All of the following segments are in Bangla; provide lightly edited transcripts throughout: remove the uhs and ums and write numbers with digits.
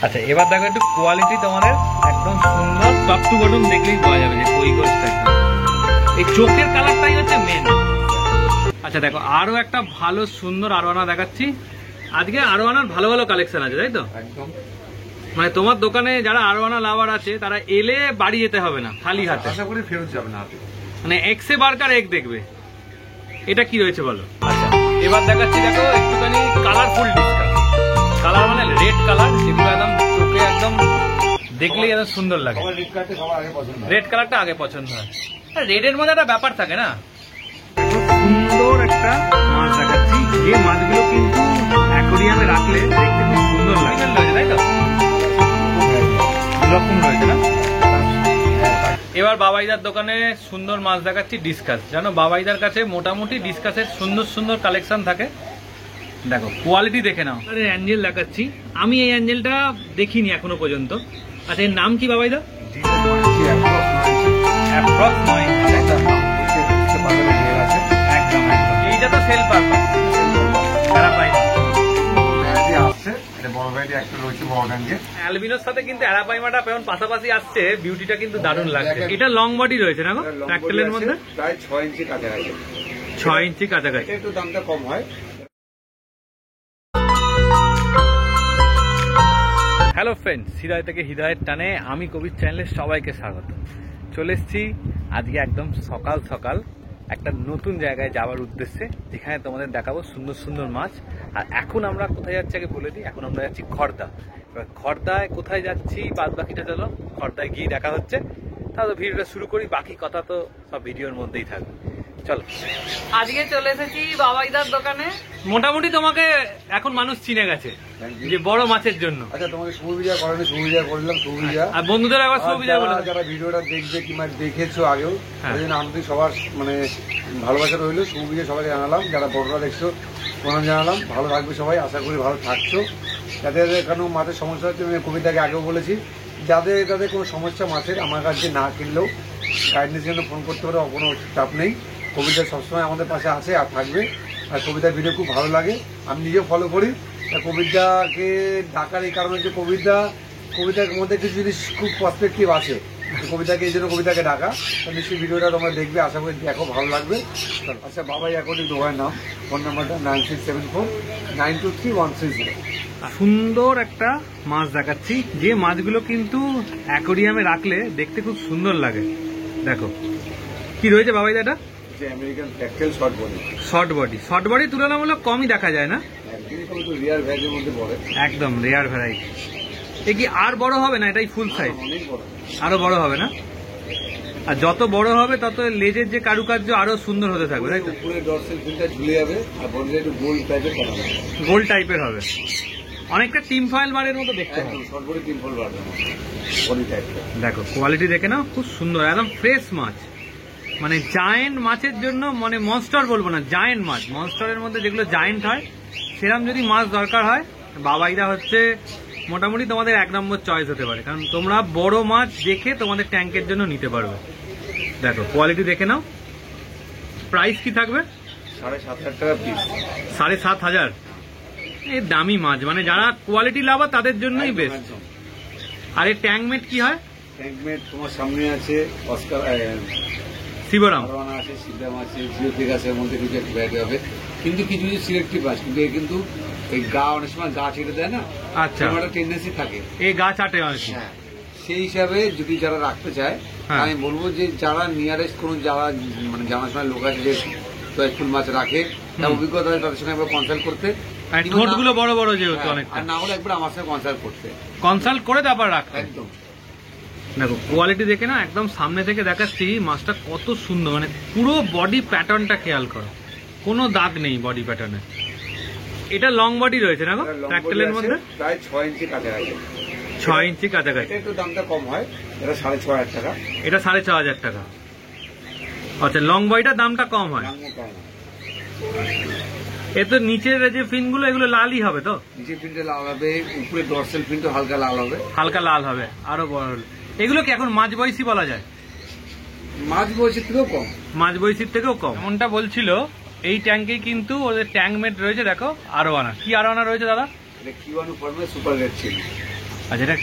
আচ্ছা এবার দেখো একটু কোয়ালিটি তোমাদের একদম সুন্দর, টপ টু বটম দেখলেই পাওয়া যাবে যে কই গোছটা এই চোখের কালারটাই হচ্ছে মেন। আচ্ছা দেখো আরো একটা ভালো সুন্দর আরোয়ানা দেখাচ্ছি আজকে। আরোয়ানার ভালো ভালো কালেকশন আছে তাই তো? একদম, মানে তোমার দোকানে যারা আরোয়ানা লাভার আছে তারা এলে বাড়ি যেতে হবে না খালি হাতে, আশা করি ফেরত যাবে না। মানে এক্সে বারকার এক দেখবে। এটা কি রয়েছে বলো? আচ্ছা এবার দেখাচ্ছি দেখো একটুখানি কালারফুল ডিসকাস। কালার মানে রেড কালার, যেগুলো একদম চোখে একদম দেখলেই একদম সুন্দর লাগে। রেড কালারটা আগে পছন্দ হয়। রেডের মধ্যে একটা ব্যাপার থাকে না। সুন্দর একটা মাছ দেখাচ্ছি, যে মাছগুলো কিন্তু অ্যাকোরিয়ামে রাখলে দেখতে খুব সুন্দর লাগে, তাই তো? এরকম রয়েছে না? এবার বাবাইদার দোকানে সুন্দর মাছ দেখাচ্ছি ডিসকাস। জানো বাবাইদার কাছে মোটামুটি ডিসকাসের সুন্দর সুন্দর কালেকশন থাকে। দেখো কোয়ালিটি দেখে নাও। আরে অ্যাঞ্জেল দেখাচ্ছি, আমি এই অ্যাঞ্জেলটা দেখিনি এখনো পর্যন্ত। আচ্ছা এর নাম কি বাবাইদা? একদম এইটা তো সেল পারপাস, অ্যালবিনোর সাথে কিন্তু অ্যারাপাইমাটা এখন পাশাপাশি আসছে, বিউটিটা কিন্তু দারুণ লাগছে। এটা লং বডি রয়েছে না গো ট্র্যাক্টেলের মধ্যে? প্রায় 6 ইঞ্চি কাছাকাছি। 6 ইঞ্চি কাছাকাছি। একটু দামটা কম হয়। হ্যালো ফ্রেন্ডস, হৃদয় থেকে হৃদয়ের টানে আমি কবির চ্যানেলে সবাইকে স্বাগত। চলে এসেছি আজকে একদম সকাল সকাল একটা নতুন জায়গায় যাওয়ার উদ্দেশ্যে, যেখানে তোমাদের দেখাবো সুন্দর সুন্দর মাছ। আর এখন আমরা কোথায় যাচ্ছি আগে বলে দিই, এখন আমরা যাচ্ছি খড়দা। এবার খড়দায় কোথায় যাচ্ছি বাদ বাকিটা চলো খড়দায় গিয়ে দেখা হচ্ছে। তাহলে ভিডিওটা শুরু করি, বাকি কথা তো সব ভিডিওর মধ্যেই থাকবে। চলো আজকে চলে এসেছি বাবাইদার দোকানে। মোটামুটি তোমাকে এখন মানুষ চিনে গেছে যে বড় মাছের জন্য। আচ্ছা তোমাকে সুবিধা করেনি, সুবিধা করলাম সুবিধা। আর বন্ধুদের আবার সুবিধা বলে, যারা ভিডিওটা দেখবে কিংবা দেখেছো আগেও, ওই জন্য আমি সবার মানে ভালোবাসা রইলো, সুবিধা সবাইকে জানালাম। যারা বড়রা দেখছো প্রণাম জানালাম। ভালো থাকবে সবাই, আশা করি ভালো থাকছো। যাদের কোনো মাছের সমস্যা হচ্ছে, আমি কবিতাকে আগেও বলেছি, যাদের কোনো সমস্যা মাছের আমার কাছে না কিনলেও গাইডেন্সের জন্য ফোন করতে পারে, কোনো চাপ নেই। কবিতা সবসময় আমাদের পাশে আছে আর থাকবে। আর কবিতার ভিডিও খুব ভালো লাগে, আমি নিজেও ফলো করি। কবিতাকে ডাকার এই কারণে যে কবিতার মধ্যে কিছু জিনিস খুব পার্সপেক্টিভ আছে, কবিতাকে এই জন্য কবিতাকে ডাকা। নিশ্চয়ই ভিডিওটা তোমরা দেখবে, আশা করি দেখো, ভালো লাগবে। আচ্ছা বাবাই অ্যাকর্ডিং দোকানের নাম, ফোন নাম্বারটা 9674923130। সুন্দর একটা মাছ দেখাচ্ছি, যে মাছগুলো কিন্তু অ্যাকোরিয়ামে রাখলে দেখতে খুব সুন্দর লাগে। দেখো কি রয়েছে বাবাইদা? এটা আমেরিকান ট্র্যাক্টেল শর্ট বডি। শর্ট বডি তুলনামূলক কমই দেখা যায় না? রেয়ার ভ্যারাইটির মধ্যে পড়ে, একদম রেয়ার ভ্যারাইটি। এ কি আর বড় হবে না? এটাই ফুল সাইজ, অনেক বড়, আরো বড় হবে না? আর যত বড় হবে তত লেজের যে কারুকার্য আরো সুন্দর হতে থাকবে, তাই তো? পুরো ডরসাল ফিনটা ঝুলে যাবে আর বডিটা একটু গোল টাইপের করা হবে। গোল টাইপের হবে, অনেকটা টিম ফয়েল বারের মতো দেখতে হবে। শর্ট বডি টিম ফয়েল বার বডি টাইপটা। দেখো কোয়ালিটি দেখে নাও, খুব সুন্দর একদম ফ্রেশ মাছ। মানে জায়েন্ট মাছের জন্য, মানে মনস্টার বলবো না, জায়েন্ট মাছ। মনস্টারের মধ্যে যেগুলো জায়েন্ট হয়, সেরকম যদি মাছ দরকার হয়, বাবাইদা হচ্ছে মোটামুটি তোমাদের 1 নম্বর চয়েস হতে পারে। কারণ তোমরা বড় মাছ দেখে তোমাদের ট্যাঙ্কের জন্য নিতে পারবে। দেখো কোয়ালিটি দেখে নাও। প্রাইস কি থাকবে? 7,500 টাকা পিস। 7,500। এই দামি মাছ, মানে যারা কোয়ালিটি লাভার তাদের জন্যই বেস্ট। আর এই ট্যাঙ্কমেট কি হয়? ট্যাঙ্কমেট তোমার সামনে আছে অস্কার, শিবরাম আছে, সিদ্ধাম আছে, জিওফিক আছে, মধ্যে কিছু একটা ভ্যারাইটি হবে। কিন্তু কিছু কিছু সিলেক্টিভ মাছ, কিন্তু কিন্তু এই গা অনেক সময় গা ছেড়ে দেয় না। আচ্ছা, একটা টেন্ডেন্সি থাকে, এই গা চাটে আর কি। হ্যাঁ, সেই হিসাবে যদি যারা রাখতে চায়, আমি বলবো যে যারা নিয়ারেস্ট কোনো যারা মানে জানাশোনা লোক আছে যে চয়েসফুল মাছ রাখে, তার অভিজ্ঞতা হয়, তাদের সঙ্গে একবার কনসাল্ট করতে। ঠোঁটগুলো বড় বড় যেহেতু অনেক, আর না হলে একবার আমার সঙ্গে কনসাল্ট করে তারপর রাখতে। একদম। দেখো কোয়ালিটি দেখে না, একদম সামনে থেকে দেখাচ্ছি মাছটা কত সুন্দর। মানে পুরো বডি প্যাটার্নটা খেয়াল করো, কোনো দাগ নেই বডি প্যাটার্নে। এটা লং বডি রয়েছে না গো ট্র্যাক্টেলের মধ্যে? প্রায় 6 ইঞ্চি কাছাকাছি। 6 ইঞ্চি কাছাকাছি। একটু দামটা কম হয়, এটা 6,500 টাকা। এটা 6,500 টাকা। আচ্ছা লং বডিটার দামটা কম হয়। এ তো নিচের যে ফিনগুলো, এগুলো লালই হবে তো? নিচের ফিনটা লাল হবে, উপরে ডরসাল ফিনটা হালকা লাল হবে। হালকা লাল হবে, আরো বড়। এগুলো কি এখন মাঝ বয়সী বলা যায়? মাঝ বয়সের থেকেও কম, মাঝ বয়সীর থেকেও কম। এমনটা বলছিল এই ট্যাঙ্কে কিন্তু ওদের ট্যাঙ্কমেট রয়েছে। দেখো আরোয়ানা, কি আরোয়ানা রয়েছে দাদা? এটা কিওয়ানু ফার্মের সুপার রেড চিলি। আচ্ছা, এটা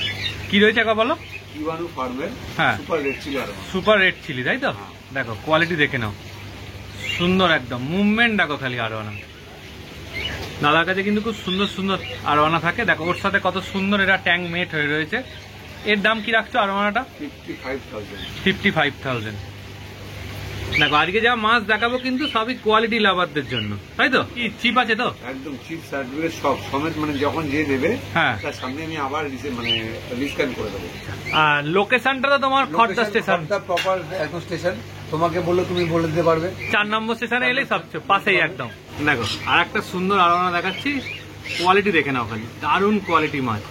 কি রয়েছে একবার বলো। ইবানু ফার্মের হ্যাঁ, super red chilli aroma. Super red chilli, তাই তো? দেখো কোয়ালিটি দেখে নাও, সুন্দর একদম মুভমেন্ট দেখো খালি আরোয়ানা। দাদার কাছে কিন্তু খুব সুন্দর সুন্দর আরোয়ানা থাকে। দেখো ওর সাথে কত সুন্দর এটা ট্যাঙ্ক মেট হয়ে রয়েছে। এর দাম কি রাখছো আরোয়ানাটা? 55,000। দেখো আজকে যা মাছ দেখাবো কিন্তু সবই কোয়ালিটি লাভারদের জন্য, তাই তো? কি চিপ আছে তো? একদম চিপ সার্টিফিকেট সব সমেত, মানে যখন যে নেবে হ্যাঁ, তার সামনে আমি আবার মানে রিস্ক্যান করে দেবো। আর লোকেশনটা তো তোমার খড়দা স্টেশন, প্রপার একদম স্টেশন। তোমাকে বললো তুমি বলে দিতে পারবে। 4 নম্বর স্টেশনে এলেই সবচেয়ে পাশেই একদম। দেখো আর একটা সুন্দর আরোয়ানা দেখাচ্ছি, কোয়ালিটি দেখে নাও খালি, দারুণ কোয়ালিটি মাছ।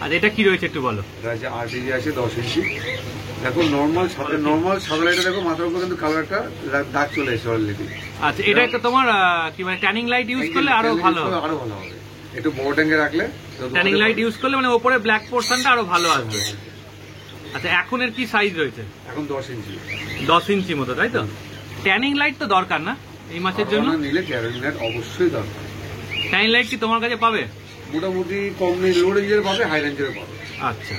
আর এটা কি রয়েছে একটু বলো। এটা আছে 8 ইঞ্চি আছে, 10 ইঞ্চি। দেখো নর্মাল সাদা লাইটে দেখো মাথার উপর কিন্তু কালো একটা দাগ চলে এসেছে অলরেডি। আচ্ছা, এটা একটা তোমার কি মানে ট্যানিং লাইট ইউজ করলে আরো ভালো হবে। একটু বড় ট্যাঙ্কে রাখলে ট্যানিং লাইট ইউজ করলে মানে ওপরে ব্ল্যাক পোর্শনটা আরো ভালো আসবে। আচ্ছা, এখন এর কি সাইজ রয়েছে? এখন 10 ইঞ্চি। 10 ইঞ্চি মতো, তাই তো? ট্যানিং লাইট তো দরকার না এই মাছের জন্য? নিলে ট্যানিং লাইট অবশ্যই দরকার। ট্যানিং লাইট কি তোমার কাছে পাবে? মোটামুটি কম নেই, লো রেঞ্জের পাবে, হাই রেঞ্জের পাবে। আচ্ছা,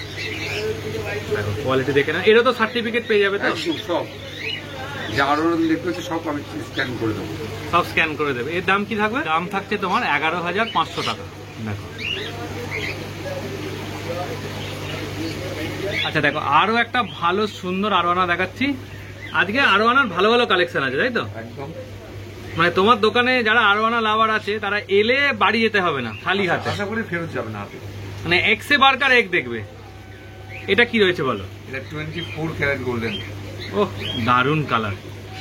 দেখো কোয়ালিটি দেখে না, এরও তো সার্টিফিকেট পেয়ে যাবে তো? সব যা আরো দেখতে হচ্ছে সব আমি স্ক্যান করে দেবো, সব স্ক্যান করে দেবে। এর দাম কি থাকবে? দাম থাকছে তোমার 11,500 টাকা। দেখো আচ্ছা, দেখো আরো একটা ভালো সুন্দর আরোয়ানা দেখাচ্ছি। আজকে আরোয়ানার ভালো ভালো কালেকশন আছে, তাই তো? একদম। মানে তোমার দোকানে যারা আরোয়ানা লাভার আছে তারা এলে বাড়ি যেতে হবে না খালি হাতে, আশা করি ফেরত যাবে না হাতে। মানে এক্সে বারকার এক দেখবে। এটা কি রয়েছে বলো? এটা 24 ক্যারেট গোল্ডেন। ওহ, দারুণ কালার,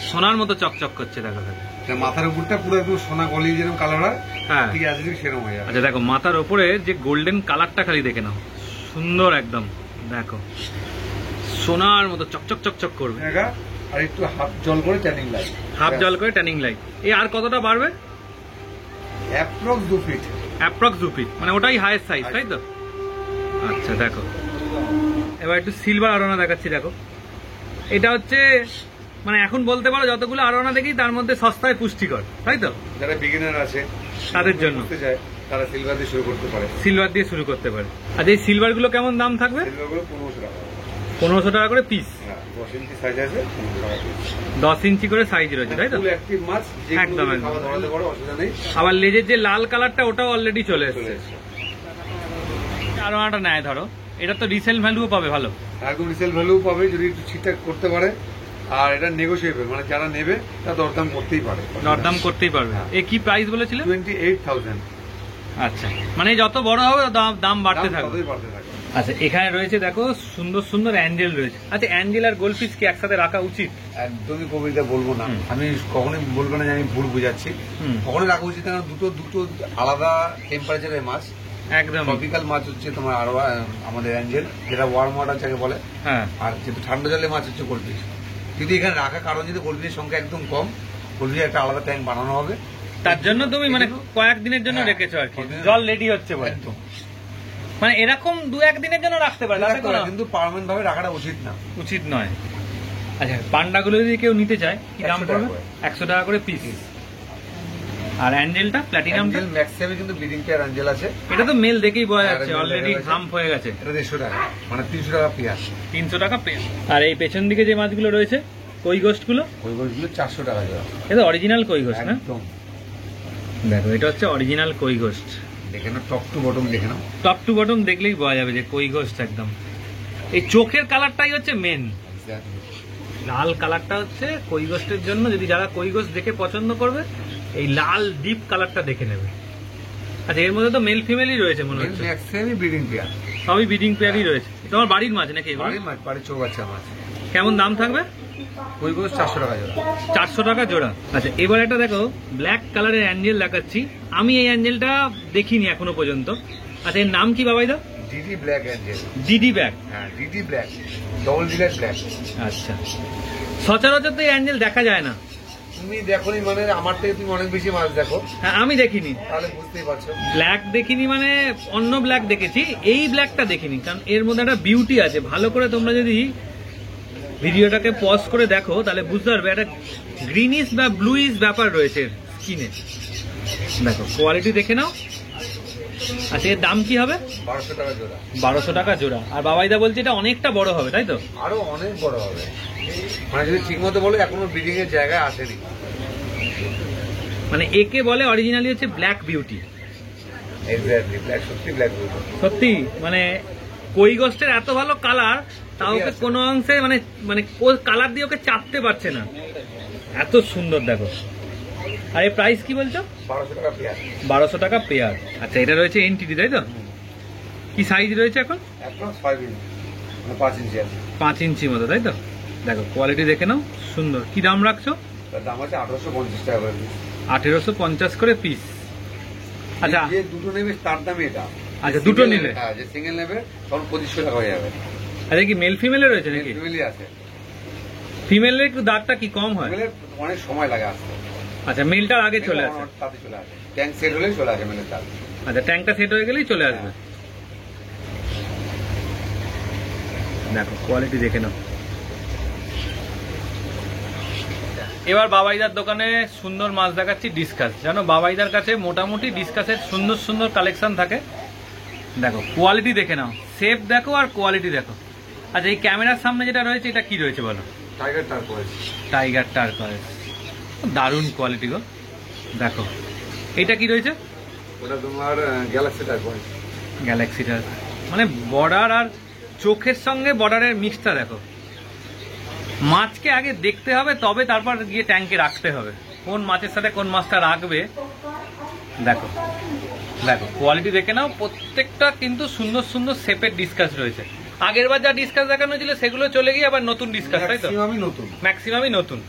সোনার মতো চকচক করছে। দেখো খালি মাথার উপরটা পুরো একদম সোনা গলি যেরকম কালার হয়, হ্যাঁ ঠিক আছে সেরকম হয়ে যাবে। আচ্ছা, দেখো মাথার উপরে যে গোল্ডেন কালারটা খালি দেখে নাও, সুন্দর একদম। দেখো সোনার মতো চকচক চকচক করবে। আর একটু হাফ জল করে ট্যানিং লাইট, হাফ জল করে ট্যানিং লাইট। এই আর কতটা বাড়বে? Approx 2 fit. অ্যাপ্রক্স 2 ফিট, মানে ওটাই হাইয়েস্ট সাইজ, তাই তো? আচ্ছা, দেখো এবার একটু সিলভার আরোনা দেখাচ্ছি। দেখো এটা হচ্ছে মানে এখন বলতে পারো যতগুলো আরোনা দেখি তার মধ্যে সস্তায় পুষ্টিকর, তাই তো? যারা বিগিনার আছে তাদের জন্য তারা সিলভার দিয়ে শুরু করতে পারে। সিলভার দিয়ে শুরু করতে পারে। আচ্ছা, এই সিলভার গুলো কেমন দাম থাকবে? সিলভারগুলো 1500 টাকা। 1500 টাকা করে পিস। 10 ইঞ্চি সাইজ আছে, 1500 টাকা পিস। 10 ইঞ্চি করে সাইজ রয়েছে, তাই তো? ফুল অ্যাক্টিভ মাছ, একদম একদম। খাওয়া ধরাতে পারো, অসুবিধা নেই। আবার লেজের যে লাল কালারটা ওটাও অলরেডি চলে এসেছে। আরোনাটা নেয় ধরো, এটা তো রিসেল ভ্যালুও পাবে ভালো। একদম রিসেল ভ্যালু পাবে যদি একটু ঠিকঠাক করতে পারে। আর এটা নেগোশিয়েবল, মানে যারা নেবে তা দরদাম করতেই পারে, দরদাম করতেই পারবে। এ কি প্রাইস বলেছিল? 28,000। আচ্ছা, মানে যত বড় হবে দাম বাড়তে থাকবে। বাড়তে থাকবে। আচ্ছা, এখানে রয়েছে দেখো সুন্দর সুন্দর অ্যাঞ্জেল রয়েছে। আচ্ছা, অ্যাঞ্জেল আর গোল্ডফিশ কি একসাথে রাখা উচিত? একদমই কবিতা বলবো না, আমি কখনোই বলবো না যে আমি ভুল বুঝাচ্ছি। কখনোই রাখা উচিত না, দুটো আলাদা টেম্পারেচারের মাছ। একদম ট্রপিক্যাল মাছ হচ্ছে তোমার আরো আমাদের অ্যাঞ্জেল, যেটা ওয়ার্ম ওয়াটার যাকে বলে। হ্যাঁ, আর যেহেতু ঠান্ডা জলের মাছ হচ্ছে গোল্ডফিশ। কিন্তু এখানে রাখার কারণ যদি গোল্ডফিশের সংখ্যা একদম কম, গোল্ডফিশের একটা আলাদা ট্যাঙ্ক বানানো হবে, তার জন্য তুমি মানে কয়েকদিনের জন্য রেখেছো আর কি, জল রেডি হচ্ছে বলে। একদম, মানে এরকম 2-1 দিনের জন্য রাখতে পারে, কিন্তু পার্মানেন্ট ভাবে রাখাটা উচিত না, উচিত নয়। আচ্ছা, পান্ডাগুলো যদি কেউ নিতে চায় কি দাম পড়বে? 100 টাকা করে পিস। আর অ্যাঞ্জেলটা প্ল্যাটিনামটা ম্যাক্সিমামে কিন্তু ব্লিডিং পেয়ার অ্যাঞ্জেল আছে। এটা তো মেল দেখেই বোঝা যাচ্ছে অলরেডি হাম্প হয়ে গেছে। এটা 150 টাকা, মানে 300 টাকা পেয়ার। 300 টাকা পেয়ার। আর এই পেছন দিকে যে মাছগুলো রয়েছে কই গোস্ট গুলো, কই গোস্ট গুলো 400 টাকা জোড়া। এটা অরিজিনাল কই গোস্ট না? একদম। দেখো এটা হচ্ছে অরিজিনাল কই গোস্ট। দেখে নাও টপ টু বটম, দেখে নাও টপ টু বটম দেখলেই বোঝা যাবে যে কই গোস্ট একদম। এই চোখের কালারটাই হচ্ছে মেন, লাল কালারটা হচ্ছে কই গোস্টের জন্য। যদি যারা কই গোস্ট দেখে পছন্দ করবে এই লাল ডিপ কালারটা দেখে নেবে। আচ্ছা, এর মধ্যে তো মেল ফিমেলই রয়েছে মনে হচ্ছে। ম্যাক্সিমামই ব্রিডিং পেয়ার, সবই ব্রিডিং পেয়ারই রয়েছে। তোমার বাড়ির মাছ নাকি এগুলো? বাড়ির মাছ, বাড়ির চৌবাচ্চা মাছ। কেমন দাম থাকবে? কই গোস্ট 400 টাকা জোড়া। 400 টাকা জোড়া। আচ্ছা, এবার একটা দেখো ব্ল্যাক কালারের অ্যাঞ্জেল দেখাচ্ছি। আমি এই অ্যাঞ্জেলটা দেখিনি এখনো পর্যন্ত। আচ্ছা, এর নাম কি বাবাইদা? DD black angel. DD black? হ্যাঁ, DD black, double dealer black. আচ্ছা, সচরাচর তো এই অ্যাঞ্জেল দেখা যায় না। তুমি দেখোনি মানে আমার থেকে তুমি অনেক বেশি মাছ দেখো। হ্যাঁ, আমি দেখিনি, তাহলে বুঝতেই পারছো। ব্ল্যাক দেখিনি মানে অন্য ব্ল্যাক দেখেছি, এই ব্ল্যাকটা দেখিনি। কারণ এর মধ্যে একটা বিউটি আছে। ভালো করে তোমরা যদি ভিডিওটাকে পজ করে দেখো তাহলে বুঝতে পারবে একটা গ্রিনিশ বা ব্লুইশ ব্যাপার রয়েছে স্কিনে। দেখো কোয়ালিটি দেখে নাও, আচ্ছা, এর দাম কি হবে? 1200 টাকা জোড়া। 1200 টাকা জোড়া। আর বাবাইদা বলছে এটা অনেকটা বড় হবে, তাই তো? আরো অনেক বড় হবে, মানে যদি ঠিক মতো বলো এখনো ব্রিডিং এর জায়গায় আসেনি। মানে একে বলে অরিজিনালি হচ্ছে ব্ল্যাক বিউটি। এক্স্যাক্টলি, ব্ল্যাক, সত্যি ব্ল্যাক বিউটি। সত্যি মানে কই গোস্টের এত ভালো কালার, তাও ওকে কোনো অংশে মানে মানে কালার দিয়ে ওকে চাপতে পারছে না, এত সুন্দর দেখো। আর এই প্রাইস কি বলছো? 1200 টাকা পেয়ার। 1200 টাকা পেয়ার। আচ্ছা, এটা রয়েছে এনটিডি, তাই তো? কি সাইজ রয়েছে এখন? এখন 5 ইঞ্চি, মানে 5 ইঞ্চি আছে। 5 ইঞ্চি মতো, তাই তো? দেখো কোয়ালিটি দেখে নাও, সুন্দর। কি দাম রাখছো? তার দাম আছে 1850 টাকা করে পিস। 1850 করে পিস। আচ্ছা, যে দুটো নেবে তার দামই এটা। আচ্ছা, দুটো নিলে? হ্যাঁ, যে সিঙ্গেল নেবে তখন 2500 টাকা হয়ে যাবে। আচ্ছা, কি মেল ফিমেলে রয়েছে নাকি? ফ্যামিলি আছে। ফিমেলের একটু দাঁতটা কি কম হয়? ফিমেলের অনেক সময় লাগে আসতে। আচ্ছা, মেলটার আগে চলে আসে? তাতে চলে আসে, ট্যাঙ্ক সেট হলেই চলে আসে মেলের দাঁত। আচ্ছা, ট্যাঙ্কটা সেট হয়ে গেলেই চলে আসবে। দেখো কোয়ালিটি দেখে নাও। এবার বাবাইদার দোকানে সুন্দর মাছ দেখাচ্ছি, ডিসকাস। জানো বাবাইদার কাছে মোটামুটি ডিসকাসের সুন্দর সুন্দর কালেকশন থাকে। দেখো কোয়ালিটি দেখে নাও, শেপ দেখো আর কোয়ালিটি দেখো। আচ্ছা, এই ক্যামেরার সামনে যেটা রয়েছে এটা কি রয়েছে বলো? টাইগার টার্কোয়েজ। টাইগার টার্কোয়েজ, দারুণ কোয়ালিটি গো। দেখো এটা কি রয়েছে? ওটা তোমার গ্যালাক্সি টার্কোয়েজ। গ্যালাক্সিটা, মানে বর্ডার আর চোখের সঙ্গে বর্ডারের মিক্সটা দেখো। মাছকে আগে দেখতে হবে, তবে তারপর গিয়ে ট্যাঙ্কে রাখতে হবে কোন মাছের সাথে কোন মাছটা রাখবে। দেখো দেখো কোয়ালিটি দেখে নাও, প্রত্যেকটা কিন্তু সুন্দর সুন্দর শেপের ডিসকাস রয়েছে। আগের বার যা ডিসকাস দেখানো ছিল সেগুলো চলে গিয়ে আবার নতুন ডিসকাস, তাই তো? নতুন, ম্যাক্সিমামই নতুন।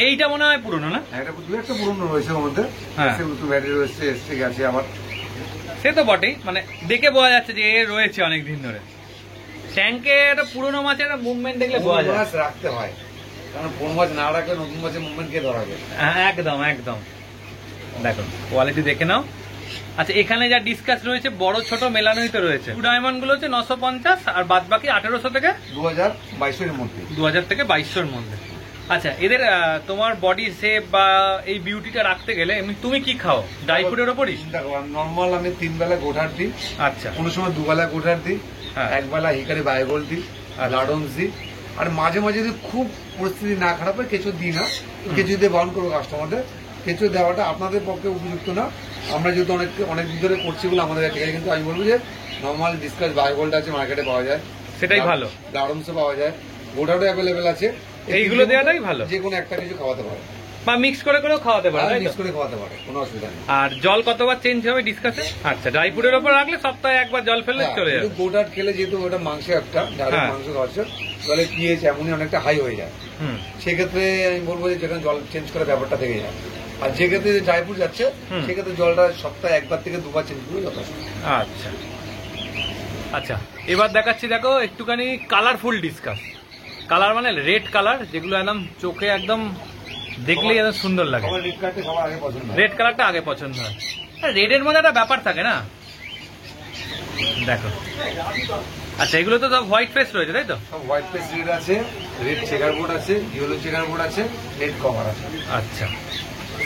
এইটা মনে হয় পুরনো না? একটা দু একটা পুরনো রয়েছে ওর মধ্যে। হ্যাঁ, নতুন ব্যাটারি রয়েছে, এসছে গেছে আবার। সে তো বটেই, মানে দেখে বোঝা যাচ্ছে যে এ রয়েছে অনেকদিন ধরে। ট্যাঙ্কে একটা পুরোনো মাছের মুভমেন্ট দেখলে বোঝা যায়। মাছ রাখতে হয়, কারণ কোন মাছ না রাখলে নতুন মাছের মুভমেন্ট কে ধরাবে। হ্যাঁ, একদম একদম। দেখো কোয়ালিটি দেখে নাও। আচ্ছা, এখানে যা ডিসকাস রয়েছে বড় ছোট মেলানোই তো রয়েছে। ডায়মন্ড গুলো হচ্ছে 950 আর বাদ বাকি 1800 থেকে 2022 এর মধ্যে, 2000 থেকে 2200 মধ্যে। আচ্ছা, এদের তোমার বডি শেপ বা এই বিউটিটা রাখতে গেলে এমনি তুমি কি খাও? ড্রাই ফ্রুটের ওপরই? নর্মাল আমি 3 বেলা গোঠার দিই। আচ্ছা, কোনো সময় 2 বেলা গোঠার দিই, হ্যাঁ। 1 বেলা হিকারি বায়োগোল্ড দিই, আর লাডন্স দিই। আর মাঝে মাঝে যদি খুব পরিস্থিতি না খারাপ হয় কেঁচো দিই না, কেঁচো দিয়ে বারণ করবো কাস্টমারদের। কেঁচো দেওয়াটা আপনাদের পক্ষে উপযুক্ত না। আমরা যেহেতু অনেক দিন ধরে করছি বলে আমাদের এখানে, কিন্তু আমি বলবো যে নর্মাল ডিসকাস বায়োগোল্ড আছে, মার্কেটে পাওয়া যায়, সেটাই ভালো। লাডন্সও পাওয়া যায়, গোটারও অ্যাভেলেবেল আছে। এইগুলো দেওয়াটাই ভালো। যে কোনো একটা কিছু খাওয়াতে পারে বা মিক্স করে করেও খাওয়াতে পারে, তাই তো? মিক্স করে খাওয়াতে পারে, কোনো অসুবিধা নেই। আর জল কতবার চেঞ্জ হবে ডিসকাসে? আচ্ছা, ড্রাই ফ্রুটের ওপর রাখলে সপ্তাহে একবার জল ফেললে চলে যাবে। গোটার খেলে যেহেতু ওটা মাংস একটা ডাইরেক্ট মাংস খাওয়াচ্ছে, তাহলে পিএইচ এমনই অনেকটা হাই হয়ে যায়। সেক্ষেত্রে আমি বলবো যে যেখানে জল চেঞ্জ করার ব্যাপারটা থেকে যায়। আর যে ক্ষেত্রে ড্রাই ফ্রুট যাচ্ছে সেক্ষেত্রে জলটা সপ্তাহে 1বার থেকে 2বার চেঞ্জ করলে যথেষ্ট। আচ্ছা আচ্ছা, এবার দেখাচ্ছি দেখো একটুখানি কালারফুল ডিসকাস। কালার মানে রেড কালার, যেগুলো একদম চোখে একদম দেখলেই একদম সুন্দর লাগে। রেড কালারটা আগে পছন্দ হয়। রেডের মধ্যে একটা ব্যাপার থাকে না, দেখো। আচ্ছা, এগুলো তো সব হোয়াইট ফেস রয়েছে, তাই তো? সব হোয়াইট ফেস রেড আছে, রেড চেকার বোর্ড আছে, ইয়েলো চেকার বোর্ড আছে, রেড কভার আছে। আচ্ছা,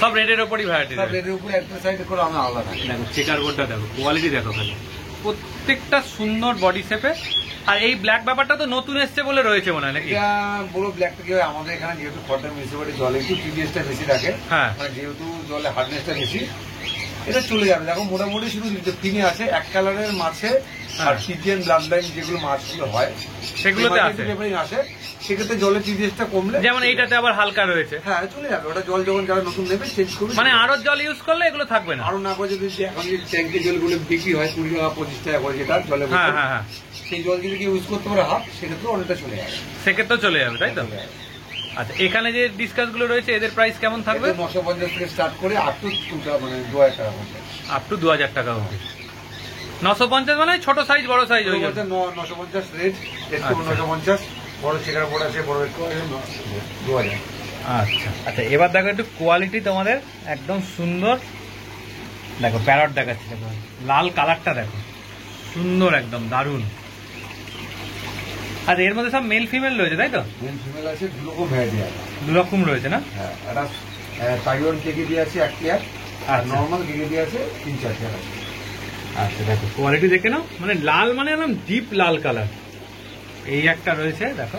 সব রেডের ওপরই ভ্যারাইটি। সব রেডের উপরে একটা সাইড করে আমরা আলাদা। দেখো চেকার বোর্ডটা দেখো, কোয়ালিটি দেখো খালি, প্রত্যেকটা সুন্দর বডি শেপে। আর এই ব্ল্যাক ব্যাপারটা তো নতুন এসছে বলে রয়েছে মনে হয় নাকি? এটা বড় ব্ল্যাকটা কি হয়, আমাদের এখানে যেহেতু খড়টা মিউনিসিপালিটি জলে একটু টিডিএসটা বেশি থাকে, হ্যাঁ, মানে যেহেতু জলে হার্ডনেসটা বেশি, এটা চলে যাবে। দেখো মোটামুটি শুধু ফিনে আছে এক কালারের মাছে, আর পিজিএন ব্লাড লাইন যেগুলো মাছগুলো হয় সেগুলোতে আসে। সেক্ষেত্রে জলের টিডিএসটা কমলে, যেমন এইটাতে আবার হালকা রয়েছে, হ্যাঁ চলে যাবে। ওটা জল যখন যারা নতুন নেবে চেঞ্জ করবে, মানে আরো জল ইউজ করলে এগুলো থাকবে না। আরো না করে যদি এখন যে ট্যাঙ্কি জলগুলো বিক্রি হয় 20 টাকা 25 টাকা করে, যেটা জলে হ্যাঁ হ্যাঁ হ্যাঁ, সেই জল যদি ইউজ করতে পারে হাফ, সেক্ষেত্রে অনেকটা চলে যাবে। সেক্ষেত্রে চলে যাবে, তাই তো? আচ্ছা, এখানে যে ডিসকাস গুলো রয়েছে এদের প্রাইস কেমন থাকবে? 950 থেকে স্টার্ট করে আপ টু 2000 টাকা পর্যন্ত। আপ টু 2000 টাকা অবধি। 950 মানে ছোট সাইজ বড় সাইজ হয়ে যাবে। 950 রেট, 950 বড় চেকার বোর্ড আছে, বড় রেট 2000। আচ্ছা আচ্ছা, এবার দেখো একটু কোয়ালিটি তোমাদের একদম সুন্দর। দেখো প্যারট দেখাচ্ছি, দেখো লাল কালারটা দেখো, সুন্দর একদম দারুণ। আর এর মধ্যে সব মেল ফিমেল রয়েছে, তাই তো? মেল ফিমেল আছে, দু রকম ভ্যারাইটি আছে। দু রকম রয়েছে না? হ্যাঁ, এটা টাইওয়ান কেকেডি আছে 1 পেয়ার, আর নরমাল কেকেডি আছে 3-4 পেয়ার আছে। আচ্ছা দেখো কোয়ালিটি দেখে নাও, মানে লাল মানে একদম ডিপ লাল কালার। এই একটা রয়েছে দেখো,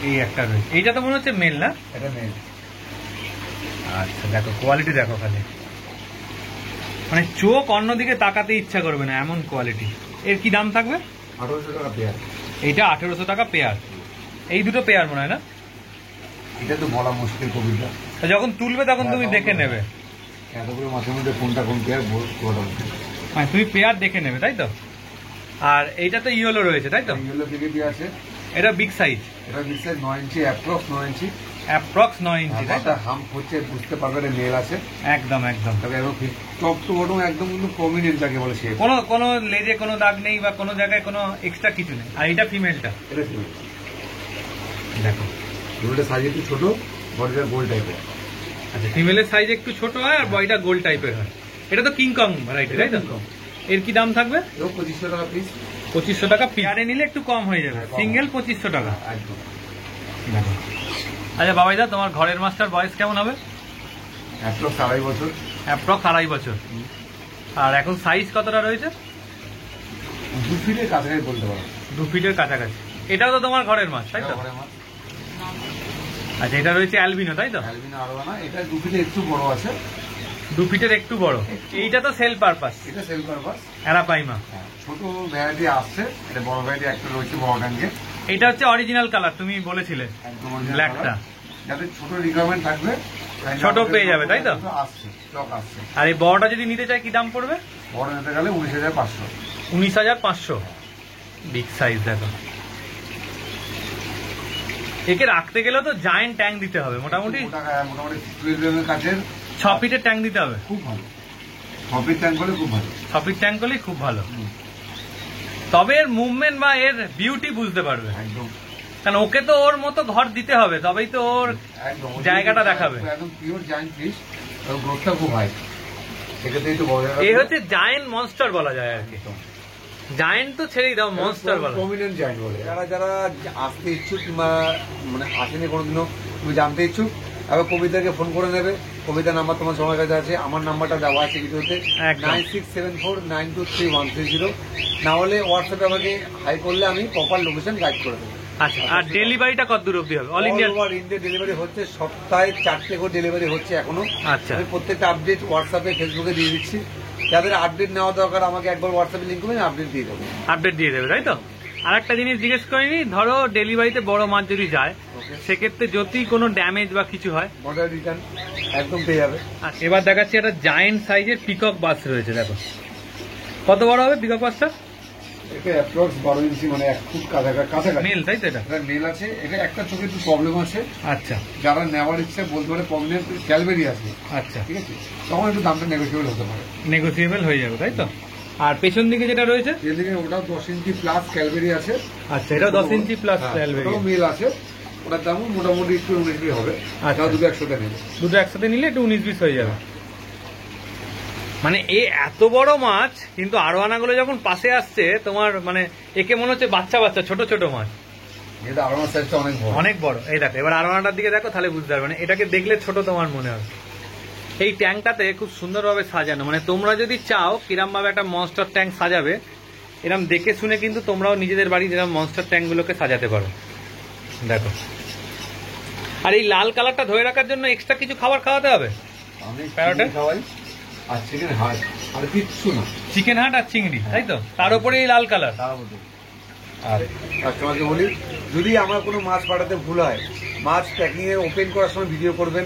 এই একটা রয়েছে, এইটা তো মনে হচ্ছে মেল না? এটা মেল। আচ্ছা দেখো কোয়ালিটি দেখো খালি, মানে চোখ অন্যদিকে তাকাতে ইচ্ছা করবে না এমন কোয়ালিটি। এর কি দাম থাকবে? 1800 টাকা পেয়ার। এইটা 1800 টাকা পেয়ার। এই দুটো পেয়ার মনে হয় না? এটা তো বলা মুশকিল কবিতা, যখন তুলবে তখন তুমি দেখে নেবে, এত করে মাঝে মধ্যে কোনটা কোন পেয়ার বলা মুশকিল। মানে তুমি পেয়ার দেখে নেবে তাই তো। আর এইটা তো ইয়েলো রয়েছে তাই তো? ইয়েলো থেকে কি আছে? এটা বিগ সাইজ, এটা বিশেষ 9 ইঞ্চি, অ্যাপ্রক্স 9 ইঞ্চি। অ্যাপ্রক্স 9 ইঞ্চি তাই তো? এটা হাম হচ্ছে বুঝতে পারবে না, মেল আছে একদম একদম। তবে এবং টপ টু বটম একদম কিন্তু প্রমিনেন্ট যাকে বলে সে, কোনো কোনো লেজে কোনো দাগ নেই বা কোনো জায়গায় কোনো এক্সট্রা কিছু নেই। আর এটা ফিমেলটা এটা ফিমেল। দেখো, দুটোটা সাইজ একটু ছোট, বডিটা গোল টাইপের। আচ্ছা ফিমেলের সাইজ একটু ছোট হয় আর বডিটা গোল টাইপের হয়। এটা তো কিংকং ভ্যারাইটি তাই তো? এর কি দাম থাকবে? 2500 টাকা পিস। 2500 টাকা পেয়ারে নিলে একটু কম হয়ে যাবে, সিঙ্গেল 2500 টাকা। একদম। দেখো আচ্ছা বাবাইদা, তোমার ঘরের মাছটার বয়স কেমন হবে? অ্যাপ্রক্স 2.5 বছর। অ্যাপ্রক্স 2.5 বছর। আর এখন সাইজ কতটা রয়েছে? 2 ফিটের কাছাকাছি বলতে পারো। 2 ফিটের কাছাকাছি। এটাও তো তোমার ঘরের মাছ তাই তো? আচ্ছা এটা রয়েছে অ্যালবিনো তাই তো? অ্যালবিনো আরোয়ানা, এটা 2 ফিটের একটু বড় আছে। 2 ফিটের একটু বড়। এইটা তো সেল পারপাস। এটা সেল পারপাস। অ্যারাপাইমা। ছোট ভ্যারাইটি আসছে, এটা বড় ভ্যারাইটি একটা রয়েছে বড় ট্যাঙ্কে। এটা হচ্ছে অরিজিনাল কালার, তুমি বলেছিলে ব্ল্যাকটা। যাদের ছোট রিকোয়ারমেন্ট থাকবে ছোট পেয়ে যাবে তাই তো? আসছে, স্টক আসছে। আর এই বড়টা যদি নিতে চাই কি দাম পড়বে? বড় নিতে গেলে 19,500। 19,500। বিগ সাইজ দেখো। একে রাখতে গেলে তো জায়েন্ট ট্যাঙ্ক দিতে হবে মোটামুটি। মোটামুটি 12 mm কাছের 6 ফিটের ট্যাঙ্ক দিতে হবে। খুব ভালো, 6 ফিট ট্যাঙ্ক হলে খুব ভালো। 6 ফিট ট্যাঙ্ক হলেই খুব ভালো। তবে এর মুভমেন্ট বা এর বিউটি বুঝতে পারবে, একদম। কারণ ওকে তো ওর মতো ঘর দিতে হবে, তবেই তো ওর একদম জায়গাটা দেখাবে। একদম পিওর জায়ান্ট ফিশ, আর গ্রোথটা খুব হাই। সেক্ষেত্রে একটু বড় জায়গা। এই হচ্ছে জায়েন্ট মনস্টার বলা যায় আর কি। জায়েন্ট তো ছেড়েই দাও, মনস্টার বলা। প্রমিনেন্ট জায়ান্ট বলে। যারা যারা আসতে ইচ্ছুক কিংবা মানে আসেনি কোনোদিনও, তুমি জানতে ইচ্ছুক, আবার কবিতাকে ফোন করে নেবে। কবিতার নাম্বার তোমার সবার কাছে আছে, আমার নাম্বারটা দেওয়া আছে ভিডিওতে, 9674923130। না হলে হোয়াটসঅ্যাপে আমাকে হাই করলে আমি প্রপার লোকেশন গাইড করে দেবো। আচ্ছা, আর ডেলিভারিটা কত দূর অবধি হবে? All India? ইন্ডিয়া ডেলিভারি হচ্ছে, সপ্তাহে 4টে করে ডেলিভারি হচ্ছে এখনো। আচ্ছা, আমি প্রত্যেকটা আপডেট হোয়াটসঅ্যাপে ফেসবুকে দিয়ে দিচ্ছি। যাদের আপডেট নেওয়া দরকার আমাকে একবার হোয়াটসঅ্যাপে লিঙ্ক করবেন, আপডেট দিয়ে দেবো। আপডেট দিয়ে দেবে তাই তো? আর একটা জিনিস জিজ্ঞেস করিনি, ধরো ডেলিভারিতে বড় মাছ যদি যায়, সেক্ষেত্রে যদি কোনো ড্যামেজ বা কিছু হয়, অর্ডার রিটার্ন একদম পেয়ে যাবে। এবার দেখাচ্ছি একটা জায়েন্ট সাইজের পিকক বাস রয়েছে। দেখো কত বড় হবে পিকক বাসটা? এটা অ্যাপ্রক্স 12 ইঞ্চি, মানে 1 ফুট কাছাকাছি। মেল তাই তো? এটা মেল আছে। এটা একটা চোখে একটু প্রবলেম আছে। আচ্ছা, যারা নেওয়ার ইচ্ছে বলতে পারে, প্রবলেম ক্যালবেরি আছে। আচ্ছা ঠিক আছে, তখন একটু দামটা নেগোসিয়েবল হতে পারে। নেগোসিয়েবল হয়ে যাবে তাই তো? আর পেছন দিকে যেটা রয়েছে, এদিকে ওটাও 10 ইঞ্চি প্লাস ক্যালবেরি আছে। আচ্ছা, এটাও 10 ইঞ্চি প্লাস ক্যালবেরি। ওটাও মেল আছে। ওটার দাম মোটামুটি একটু 19 হবে। আচ্ছা, দুটো একসাথে নেবে, দুটো একসাথে নিলে একটু 19-20 হয়ে যাবে। মানে এত বড় মাছ, কিন্তু আরোয়ানাগুলো যখন পাশে আসছে তোমার, মানে একে মনে হচ্ছে বাচ্চা বাচ্চা ছোট ছোট মাছ। এটা আরোয়ানা সাইজটা অনেক বড়, অনেক বড়। এই দেখো, এবার আরোয়ানাটার দিকে দেখো, তাহলে বুঝতে পারবে। মানে এটাকে দেখলে ছোট তোমার মনে হবে। এই ট্যাঙ্কটাতে খুব সুন্দরভাবে সাজানো, মানে তোমরা যদি চাও কিরম ভাবে একটা মনস্টার ট্যাঙ্ক সাজাবে, এরকম দেখে শুনে কিন্তু তোমরাও নিজেদের বাড়ি যেরকম মনস্টার ট্যাঙ্কগুলোকে সাজাতে পারো। দেখো, আর এই লাল কালারটা ধরে রাখার জন্য এক্সট্রা কিছু খাবার খাওয়াতে হবে। আমি প্যারোটে খাওয়াই, আর চিকেন হার্ট, আর কিচ্ছু না। চিকেন হাট আর চিংড়ি তাই তো? তার উপরে এই লাল কালার। তার মধ্যে আর কাস্টমারকে বলি, যদি আমার কোনো মাছ পাঠাতে ভুল হয়, মাছ প্যাকিং এ ওপেন করার সময় ভিডিও করবেন।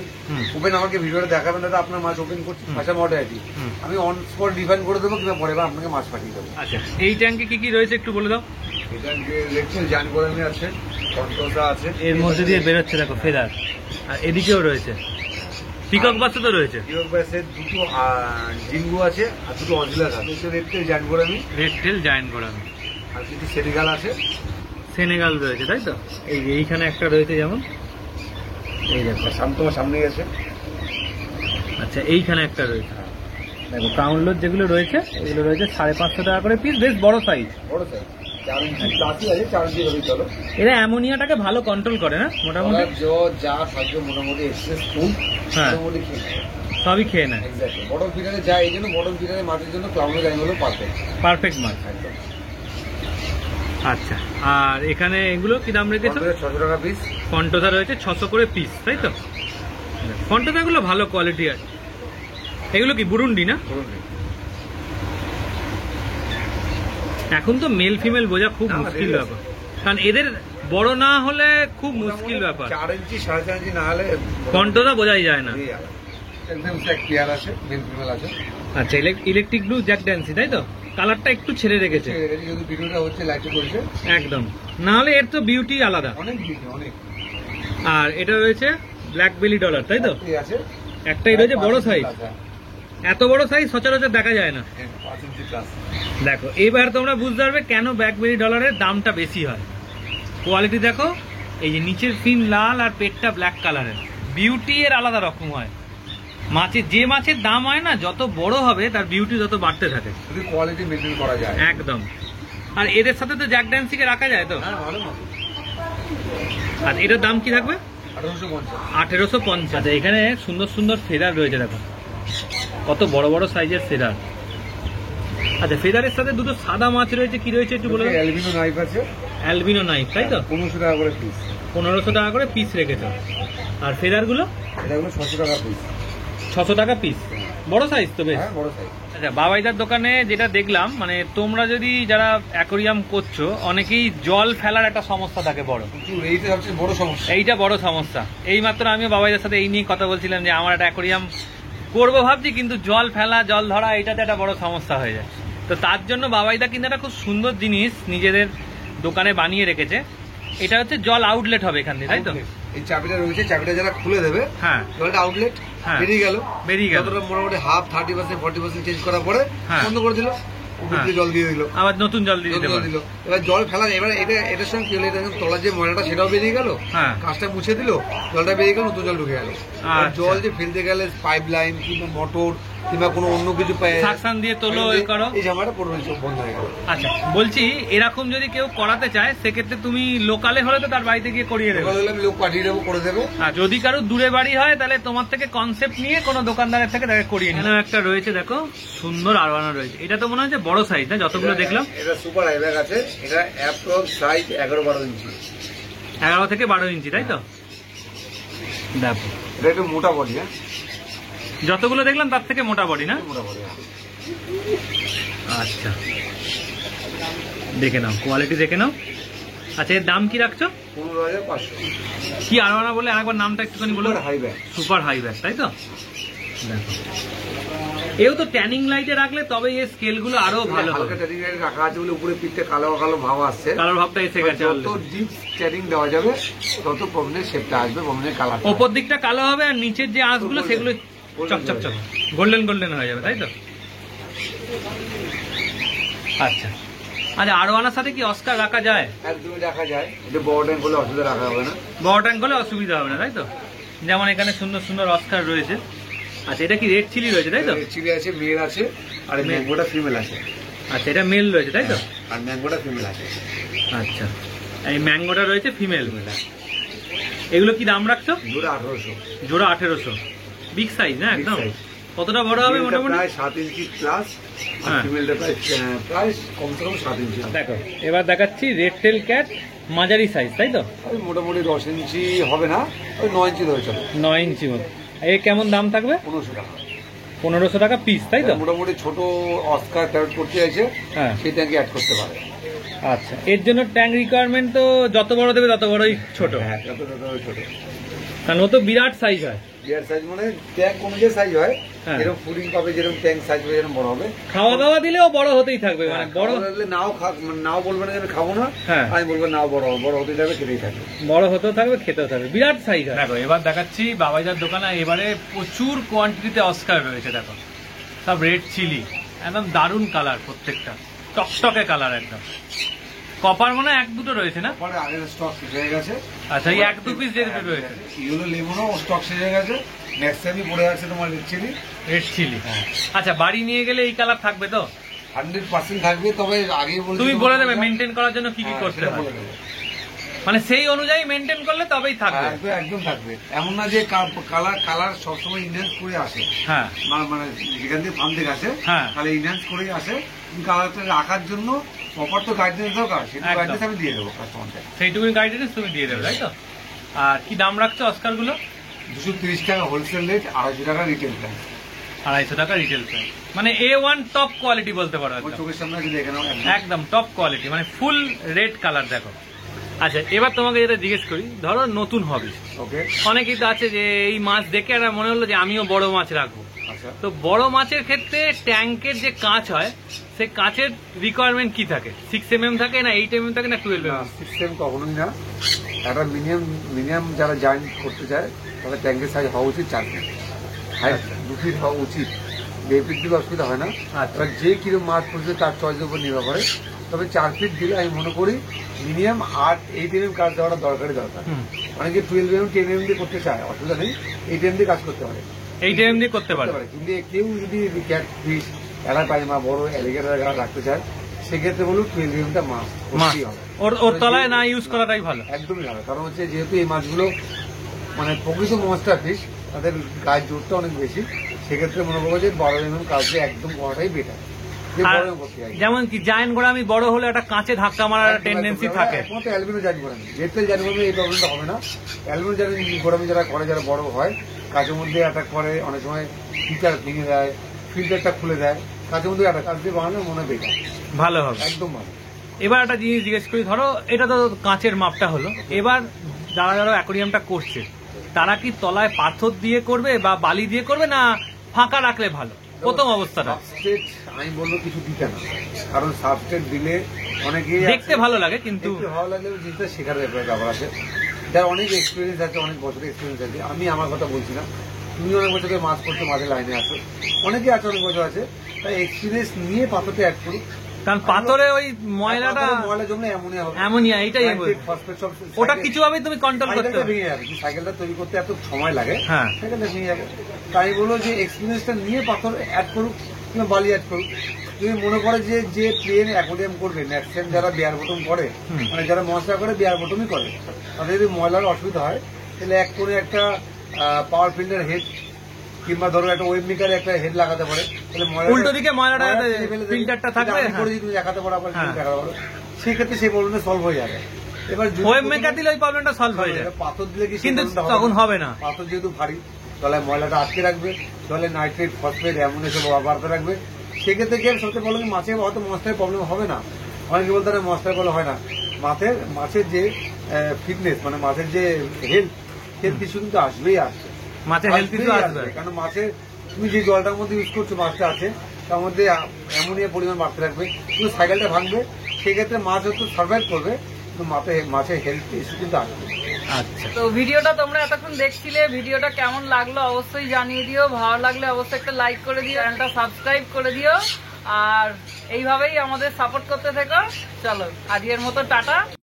ওপেন আমাকে ভিডিওটা দেখাবেন, দাদা আপনার মাছ ওপেন করছি, ভাষা মডাইটি, আমি অন স্পট রিফান্ড করে দেবো, কিংবা পরে আপনাকে মাছ পাঠিয়ে দেবো। আচ্ছা, এই ট্যাঙ্কে কি কি রয়েছে একটু বলে দাও। এটা দেখছেন জান গোরামি আছে, কন্ট্রোসা আছে, এর মধ্যে দিয়ে বেরোচ্ছে দেখো ফেদার, আর এদিকেও রয়েছে পিকক বাচ্চা তো রয়েছে। পিকক বাসের দুটো জিঙ্গু আছে, আর দুটো অজিলাস আছে। Red tail giant gourami, red tail giant gourami, আর কিছু সেনেগাল আছে। সেনেগাল রয়েছে তাই তো? এইখানে একটা রয়েছে যেমন, এই দেখো তোমার সামনেই আছে। আচ্ছা, এইখানে একটা রয়েছে দেখো। কাউন্টলোর যেগুলো রয়েছে, এগুলো রয়েছে 550 টাকা করে পিস, বেশ বড় সাইজ। বড় সাইজ 4 ইঞ্চি প্লাসই আছে, 4 ইঞ্চি হবে। চলো, এরা অ্যামোনিয়াটাকে ভালো কন্ট্রোল করে না মোটামুটি? যা থাকবে মোটামুটি এক্সেস ফুড মোটামুটি খেয়ে সবই খেয়ে নেয়। এক্স্যাক্টলি, বটল ফিটারে যায়, এই জন্য বটল ফিটারে মাছের জন্য ক্লাউনের জানি হলো পারফেক্ট মাছ একদম। আচ্ছা, আর এখানে এগুলো কি দাম রেখেছো? 600 টাকা পিস। ফন্টোসা রয়েছে 600 করে পিস, তাই তো? ফন্টোসাগুলো ভালো কোয়ালিটি আছে। এগুলো কি বুরুন্ডি না? এখন তো মেল ফিমেল বোঝা খুব মুশকিল ব্যাপার, কারণ এদের বড় না হলে খুব মুশকিল ব্যাপার। 4 ইঞ্চি 4.5 ইঞ্চি না হলে ফন্টোসা বোঝাই যায় না। একদম স্যাক পেয়ার আছে, মেল ফিমেল আছে। আচ্ছা, ইলেকট্রিক ব্লু জ্যাক ড্যান্সি, তাই তো? কালারটা একটু ছেড়ে রেখেছে যদি ভিডিওটা হচ্ছে লাইটে করছে একদম, না হলে এর তো বিউটি আলাদা। অনেক বিউটি, অনেক। আর এটা রয়েছে ব্ল্যাক বেলি ডলার, তাই তো? এই আছে একটাই রয়েছে বড় সাইজ, এত বড় সাইজ সচরাচর দেখা যায় না। 5 ইঞ্চি প্লাস। দেখো এবার তোমরা বুঝতে পারবে কেন ব্ল্যাকবেরি ডলারের দামটা বেশি হয়। কোয়ালিটি দেখো, এই যে নিচের ফিন লাল আর পেটটা ব্ল্যাক কালারের, বিউটি এর আলাদা রকম হয়। মাছের যে মাছের দাম হয় না, যত বড় হবে তার বিউটি তত বাড়তে থাকে, যদি কোয়ালিটি মেনটেন করা যায় একদম। আর এদের সাথে তো জ্যাক ড্যান্সিকে রাখা যায় তো। হ্যাঁ, ভালো মাছ। আর এটার দাম কি থাকবে? 1850। 1850। এখানে সুন্দর সুন্দর ফেদার রয়েছে, দেখো কত বড় বড় সাইজের ফেদার। আচ্ছা, ফেদারের সাথে দুটো সাদা মাছ রয়েছে, কি রয়েছে একটু বলে দাও? অ্যালবিনো নাইফ আছে, অ্যালবিনো নাইফ, তাই তো? 1500 টাকা করে পিস। 1500 টাকা করে পিস রেখেছো। আর ফেদারগুলো? এটাগুলো 600 টাকা পিস। 600 টাকা পিস, বড় সাইজ তো বেশ। হ্যাঁ, বড় সাইজ। আচ্ছা, বাবাইদার দোকানে যেটা দেখলাম, মানে তোমরা যদি যারা অ্যাকোরিয়াম করছো, অনেকেই জল ফেলার একটা সমস্যা থাকে বড়। এইটা সবচেয়ে বড় সমস্যা। এইটা বড় সমস্যা। এইমাত্র আমিও বাবাইদার সাথে এই নিয়ে কথা বলছিলাম যে আমার একটা অ্যাকোরিয়াম করবো ভাবছি, কিন্তু জল ফেলা জল ধরা এটাতে একটা বড় সমস্যা হয়ে যায়। তো তার জন্য বাবাইদা কিন্তু একটা খুব সুন্দর জিনিস নিজেদের দোকানে বানিয়ে রেখেছে। এটা হচ্ছে জল আউটলেট হবে এখান থেকে, তাই তো? এই চাবিটা রয়েছে, চাবিটা যারা খুলে দেবে, হ্যাঁ, জলটা আউটলেট হ্যাঁ, বেরিয়ে গেল। যতটা মোটামুটি হাফ 30% 40% চেঞ্জ করার পরে বন্ধ করে দিল, জল দিয়ে দিল, আবার নতুন জল দিয়ে দিতে দিল। এবার জল ফেলা, এবার এটার সঙ্গে কি হলো, এটা তলার যে ময়লাটা সেটাও বেরিয়ে গেল, কাজটা মুছে দিল, জলটা বেরিয়ে গেল, নতুন জল ঢুকে গেল। জল যে ফেলতে গেলে পাইপ লাইন কিংবা মোটর কিংবা কোনো অন্য কিছু সাকশন দিয়ে তোলো, এই করো, এই জামাটা পুরো বন্ধ হয়ে গেল। আচ্ছা, বলছি এরকম যদি কেউ করাতে চায়, সেক্ষেত্রে তুমি লোকালে হলে তো তার বাড়িতে গিয়ে করিয়ে দেবে, লোক পাঠিয়ে দেবো, করে দেবে। আর যদি কারো দূরে বাড়ি হয়, তাহলে তোমার থেকে কনসেপ্ট নিয়ে কোনো দোকানদারের থেকে তাকে করিয়ে নিয়ে। একটা রয়েছে, দেখো সুন্দর আরবানা রয়েছে। এটা তো মনে হচ্ছে বড় সাইজ না, যতগুলো দেখলাম? এটা সুপার হাইব্যাগ আছে, এটা অ্যাপ্রক্স সাইজ 11-12 ইঞ্চি। 11 থেকে 12 ইঞ্চি, তাই তো? দেখো এটা একটু মোটা বডি। হ্যাঁ, যতগুলো দেখলাম তার থেকে মোটা বডি না? মোটা বডি। আচ্ছা, দেখে নাও, কোয়ালিটি দেখে নাও। আচ্ছা, এর দাম কি রাখছো? 15,500। কি আরবানা বলে আরেকবার নামটা একটুখানি বলো। সুপার হাইব্যাগ, তাই তো? দেখো, এও তো ট্যানিং লাইটে রাখলে তবে এই স্কেল গুলো আরো ভালো হবে। ট্যানিং লাইট রাখা আছে বলে উপরে পিঠে কালো কালো ভাব আসছে, কালার ভাবটা এসে গেছে। যত ডিপ ট্যানিং দেওয়া যাবে তত প্রবলেম শেপটা আসবে, প্রবলেম কালার। উপর দিকটা কালো হবে আর নিচের যে আঁশগুলো সেগুলো চকচক চক গোল্ডেন গোল্ডেন হয়ে যাবে, তাই তো? আচ্ছা, আচ্ছা, আরবানার সাথে কি অস্কার রাখা যায়? একদমই রাখা যায়, এটা বড় ট্যাঙ্ক হলে অসুবিধা রাখা হবে না। বড় ট্যাঙ্ক হলে অসুবিধা হবে না, তাই তো? যেমন এখানে সুন্দর সুন্দর অস্কার রয়েছে। আচ্ছা, এটা কি রেড চিলি রয়েছে, তাই তো? রেড চিলি আছে, মেল আছে, আর ম্যাঙ্গোটা ফিমেল আছে। আচ্ছা, এটা মেল রয়েছে, তাই তো? আর ম্যাঙ্গোটা ফিমেল আছে। আচ্ছা, এই ম্যাঙ্গোটা রয়েছে ফিমেল। এগুলো কি দাম রাখছো? জোড়া 1800। জোড়া 1800। বিগ সাইজ না একদম? কতটা বড় হবে মোটামুটি? প্রায় 7 ইঞ্চি প্লাস, আর ফিমেলটা প্রায় কমসে কম 7 ইঞ্চি। দেখো, এবার দেখাচ্ছি রেড টেল ক্যাট, মাঝারি সাইজ, তাই তো? মোটামুটি 10 ইঞ্চি হবে না, ওই 9 ইঞ্চি ধরে চলো। 9 ইঞ্চি মতো। এর কেমন দাম থাকবে? 1500 টাকা। 1500 টাকা পিস, তাই তো? মোটামুটি ছোট অস্কার ফেরত করতে চাইছে, সেই ট্যাঙ্কে অ্যাড করতে পারে। আচ্ছা, এর জন্য ট্যাঙ্ক রিকোয়ারমেন্ট তো যত বড় দেবে তত বড়ই ছোট। হ্যাঁ, যত ছোট, কারণ ও তো বিরাট সাইজ হয়। বিরাট সাইজ মানে ট্যাঙ্ক অনুযায়ী সাইজ হয়, যেরকম ফুডিং পাবে, যেরকম ট্যাঙ্ক সাইজ হবে, যেরকম বড় হবে। খাওয়া দাওয়া দিলেও বড় হতেই থাকবে, মানে বড় হলে নাও বলবে না যে আমি খাবো না, আমি বলবো নাও বড় হতে যাবে, খেতেই থাকবে, বড় হতেও থাকবে, খেতেও থাকবে, বিরাট সাইজ হয়। দেখো, এবার দেখাচ্ছি বাবাইদার দোকানে এবারে প্রচুর কোয়ান্টিটিতে অস্কার রয়েছে। দেখো, সব রেড চিলি, একদম দারুণ কালার, প্রত্যেকটা টকটকে কালার একদম। কপার মনে হয় 1-2 রয়েছে না? আগের স্টক শেষ হয়ে গেছে। আচ্ছা, এই 1-2 পিস যে রয়েছে, ইয়েলো লেমনও স্টক শেষ হয়ে গেছে। নেক্সট টাইমই পড়ে আছে তোমার রেড চিলি। রেড চিলি, আচ্ছা, বাড়ি নিয়ে গেলে এই কালার থাকবে তো? 100% থাকবে, তবে আগে তুমি বলে দেবে মেনটেন করার জন্য কি কি করতে হবে। মানে সেই অনুযায়ী মেনটেন করলে তবেই থাকবে। একদম থাকবে, এমন না যে কালার সবসময় ইনহ্যান্স করে আসে। হ্যাঁ, মানে যেখান থেকে ফার্ম থেকে আসে তাহলে ইনহ্যান্স করেই আসে। কালারটা রাখার জন্য প্রপার তো গাইডেন্স দরকার, সেটা গাইডেন্স আমি দিয়ে দেবো কাস্টমারকে। সেইটুকুনি গাইডেন্স তুমি দিয়ে দেবে, তাই তো? আর কি দাম রাখছো অস্কার গুলো? 230 টাকা হোলসেল রেট, 250 টাকা রিটেল প্রাইস। 250 টাকা রিটেল প্রাইস, মানে A1 টপ কোয়ালিটি বলতে পারো। চোখের সামনে দেখে নাও, একদম টপ কোয়ালিটি, মানে ফুল রেড কালার দেখো। আচ্ছা, এবার তোমাকে যেটা জিজ্ঞেস করি, ধরো নতুন হবি, ওকে, অনেকেই তো আছে যে এই মাছ দেখে একটা মনে হলো যে আমিও বড় মাছ রাখবো। আচ্ছা, তো বড় মাছের ক্ষেত্রে ট্যাঙ্কের যে কাঁচ হয়, সেই কাঁচের রিকোয়ারমেন্ট কি থাকে? 6mm থাকে না 8mm থাকে না 12mm? 6mm কখনোই না। একটা মিনিমাম যারা জয়েন করতে চায় তাহলে ট্যাঙ্কের সাইজ হওয়া উচিত 4 ফিট, হাইট 2 ফিট হওয়া উচিত। 2 ফিট দিলে অসুবিধা হয় না। এবার যে কিরকম মাছ পড়ছে তার চয়েসের উপর নির্ভর করে। তবে 4 ফিট দিলে আমি মনে করি মিনিমাম 8-8mm কাজ দেওয়াটা দরকার। অনেকে 12mm 10mm দিয়ে করতে চায়, অসুবিধা নেই, 8mm দিয়ে কাজ করতে পারে, 8mm দিয়ে করতে পারে। কিন্তু কেউ যদি ক্যাট ফিশ, এরা পাইমা, বড় অ্যালিগেটর রাখতে চায় সেক্ষেত্রে বলুন 12mmটা মাছ হবে। ওর তলায় না ইউজ করাটাই ভালো, একদমই ভালো। কারণ হচ্ছে যেহেতু এই মাছগুলো মানে প্রকৃত মনস্টার ফিশ, তাদের গায়ের জোরটা অনেক বেশি, সেক্ষেত্রে মনে করবো যে 12mm কাজে একদম করাটাই বেটার। যেমন কি জায়ান্ট গোড়ামি বড় হলে একটা কাঁচে ধাক্কা মারার টেন্ডেন্সি থাকে। একমাত্র অ্যালবিনো জায়ান্ট গোড়ামি, যেহেতু জায়ান্ট গোড়ামি এই প্রবলেমটা হবে না। অ্যালবিনো জায়ান্ট গোড়ামি যারা করে, যারা বড় হয়, কাজের মধ্যে অ্যাটাক করে, অনেক সময় ফিল্টার ভেঙে দেয়, ফিল্টারটা খুলে দেয়, কাজের মধ্যে অ্যাটাক, কাজ দিয়ে বানালে মনে হয় বেটার, ভালো হবে, একদম ভালো। এবার একটা জিনিস জিজ্ঞেস করি, ধরো এটা তো কাঁচের মাপটা হলো, এবার যারা যারা অ্যাকোয়ারিয়ামটা করছে তারা কি তলায় পাথর দিয়ে করবে বা বালি দিয়ে করবে, না ফাঁকা রাখলে ভালো প্রথম অবস্থাটা? সাবস্ট্রেট আমি বলবো কিছু দিতে না, কারণ সাবস্ট্রেট দিলে অনেকেই দেখতে ভালো লাগে, কিন্তু ভালো লাগলেও জিনিসটা শেখার ব্যাপার আছে। যার অনেক এক্সপিরিয়েন্স আছে, অনেক বছরের এক্সপিরিয়েন্স আছে, আমি আমার কথা বলছি না, তুমি অনেক বছরের মাছ করছো, মাঝে লাইনে আছো, অনেকে আছে অনেক বছর আছে, তাই এক্সপিরিয়েন্স নিয়ে পাথরটা অ্যাড করুক। কারণ পাথরে ওই ময়লাটা, ময়লা জমলে অ্যামোনিয়া, এইটাই ওটা কিছুভাবেই তুমি কন্ট্রোল করতে হবে। ভেঙে যাবে, সাইকেলটা তৈরি করতে এত সময় লাগে, সাইকেলটা ভেঙে যাবে। তাই বলো যে এক্সপিরিয়েন্সটা নিয়ে পাথর অ্যাড করুক কিংবা বালি অ্যাড করুক। তুমি মনে করে যে প্লেন অ্যাকোয়ারিয়াম করবে, ম্যাক্সিমাম যারা বেয়ার বটম করে, মানে যারা মশলা করে বেয়ার বটমই করে, তাদের যদি ময়লার অসুবিধা হয় তাহলে এক করে একটা পাওয়ার ফিল্টার হেড কিংবা ধরো একটা ওয়েব মেকারে একটা হেড লাগাতে পারে, তাহলে উল্টো দিকে ময়লাটা ফিল্টারটা থাকবে, করে যদি তুমি দেখাতে পারো, আবার দেখাতে পারো, সেক্ষেত্রে সেই প্রবলেমটা সলভ হয়ে যাবে। এবার ওয়েব মেকার দিলে ওই প্রবলেমটা সলভ হয়ে যাবে। পাথর দিলে কি কিন্তু তখন হবে না, পাথর যেহেতু ভারী, তলায় ময়লাটা আটকে রাখবে, তলায় নাইট্রেট, ফসফেট, অ্যামোনিয়া সব বাড়তে রাখবে। সেক্ষেত্রে কি সবচেয়ে প্রবলেম, মাছের হয়তো মশলার প্রবলেম হবে না। অনেকে বলতে পারে মশলার বলে হয় না, মাছের যে ফিটনেস, মানে মাছের যে হেলথ কিছু কিন্তু আসবেই, আসবে মাছের হেলথ কিছু আসবে। কারণ মাছের তুমি যে জলটার মধ্যে ইউজ করছো, মাছটা আছে তার মধ্যে অ্যামোনিয়া পরিমাণ বাড়তে রাখবে, কিন্তু সাইকেলটা ভাঙবে, সেক্ষেত্রে মাছ হয়তো সার্ভাইভ করবে, কিন্তু মাছের হেলথ ইস্যু কিন্তু আসবে। আচ্ছা, তো ভিডিওটা তোমরা এতক্ষণ দেখছিলে, ভিডিওটা কেমন লাগলো অবশ্যই জানিয়ে দিও, ভালো লাগলে অবশ্যই একটা লাইক করে দিও, চ্যানেলটা সাবস্ক্রাইব করে দিও, আর এইভাবেই আমাদের সাপোর্ট করতে থেকো। চলো আজকের মতো টাটা।